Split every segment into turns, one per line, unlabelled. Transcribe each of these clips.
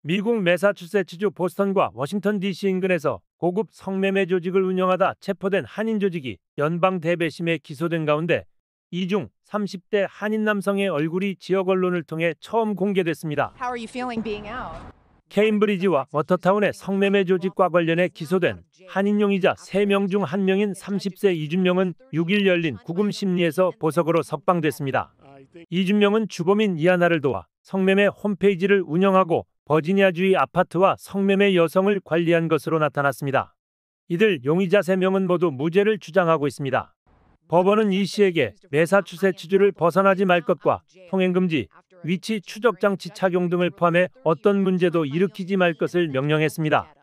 미국 매사추세츠주 보스턴과 워싱턴 DC 인근에서 고급 성매매 조직을 운영하다 체포된 한인 조직이 연방 대배심에 기소된 가운데 이 중 30대 한인 남성의 얼굴이 지역 언론을 통해 처음 공개됐습니다. 케임브리지와 워터타운의 성매매 조직과 관련해 기소된 한인 용의자 3명 중 1명인 30세 이준명은 6일 열린 구금 심리에서 보석으로 석방됐습니다. 이준명은 주범인 이하나를 도와 성매매 홈페이지를 운영하고 버지니아주의 아파트와 성매매 여성을 관리한 것으로 나타났습니다. 이들 용의자 3명은 모두 무죄를 주장하고 있습니다. 법원은 이 씨에게 매사추세츠주를 벗어나지 말 것과 통행금지, 위치 추적장치 착용 등을 포함해 어떤 문제도 일으키지 말 것을 명령했습니다.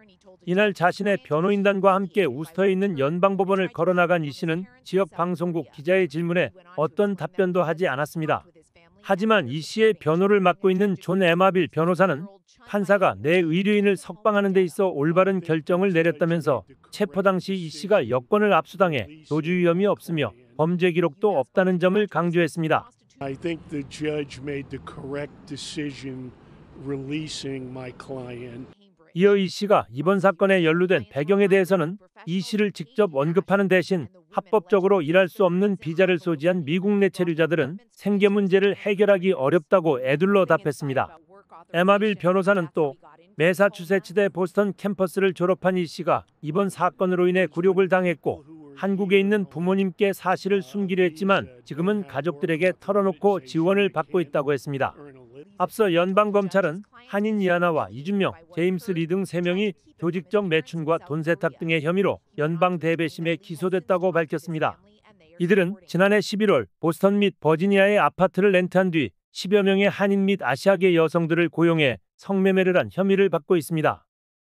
이날 자신의 변호인단과 함께 우스터에 있는 연방법원을 걸어나간 이 씨는 지역 방송국 기자의 질문에 어떤 답변도 하지 않았습니다. 하지만 이 씨의 변호를 맡고 있는 존 에마빌 변호사는 판사가 내 의뢰인을 석방하는 데 있어 올바른 결정을 내렸다면서 체포 당시 이 씨가 여권을 압수당해 도주 위험이 없으며 범죄 기록도 없다는 점을 강조했습니다.
I think the judge made the correct decision releasing my client.
이어 이 씨가 이번 사건에 연루된 배경에 대해서는 이 씨를 직접 언급하는 대신 합법적으로 일할 수 없는 비자를 소지한 미국 내 체류자들은 생계 문제를 해결하기 어렵다고 애둘러 답했습니다. 에마빌 변호사는 또 매사추세츠대 보스턴 캠퍼스를 졸업한 이 씨가 이번 사건으로 인해 굴욕을 당했고 한국에 있는 부모님께 사실을 숨기려 했지만 지금은 가족들에게 털어놓고 지원을 받고 있다고 했습니다. 앞서 연방검찰은 한인 이하나와 이준명, 제임스 리 등 3명이 조직적 매춘과 돈 세탁 등의 혐의로 연방 대배심에 기소됐다고 밝혔습니다. 이들은 지난해 11월 보스턴 및 버지니아의 아파트를 렌트한 뒤 10여 명의 한인 및 아시아계 여성들을 고용해 성매매를 한 혐의를 받고 있습니다.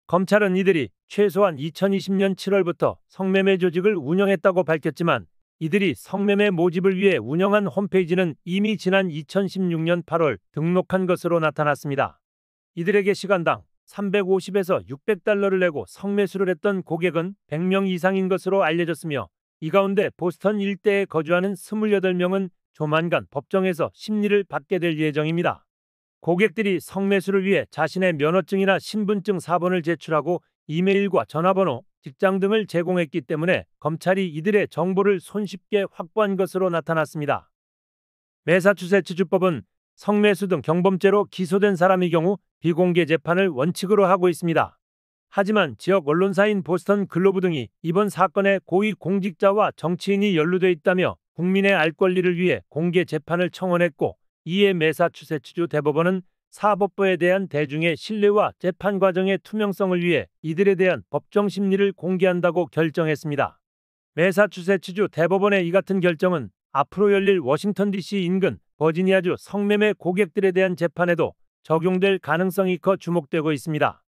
검찰은 이들이 최소한 2020년 7월부터 성매매 조직을 운영했다고 밝혔지만 이들이 성매매 모집을 위해 운영한 홈페이지는 이미 지난 2016년 8월 등록한 것으로 나타났습니다. 이들에게 시간당 350에서 600달러를 내고 성매수를 했던 고객은 100명 이상인 것으로 알려졌으며 이 가운데 보스턴 일대에 거주하는 28명은 조만간 법정에서 심리를 받게 될 예정입니다. 고객들이 성매수를 위해 자신의 면허증이나 신분증 사본을 제출하고 이메일과 전화번호, 직장 등을 제공했기 때문에 검찰이 이들의 정보를 손쉽게 확보한 것으로 나타났습니다. 매사추세츠주법은 성매수 등 경범죄로 기소된 사람의 경우 비공개 재판을 원칙으로 하고 있습니다. 하지만 지역 언론사인 보스턴 글로브 등이 이번 사건에 고위 공직자와 정치인이 연루돼 있다며 국민의 알 권리를 위해 공개 재판을 청원했고 이에 매사추세츠주 대법원은 사법부에 대한 대중의 신뢰와 재판 과정의 투명성을 위해 이들에 대한 법정 심리를 공개한다고 결정했습니다. 매사추세츠주 대법원의 이 같은 결정은 앞으로 열릴 워싱턴 DC 인근 버지니아주 성매매 고객들에 대한 재판에도 적용될 가능성이 커 주목되고 있습니다.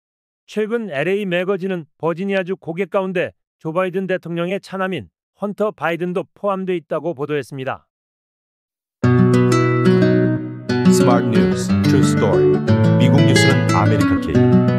최근 LA 매거진은 버지니아주 고객 가운데 조 바이든 대통령의 차남인 헌터 바이든도 포함돼 있다고 보도했습니다.
Smart News, True Story. 미국 뉴스는 아메리카 K.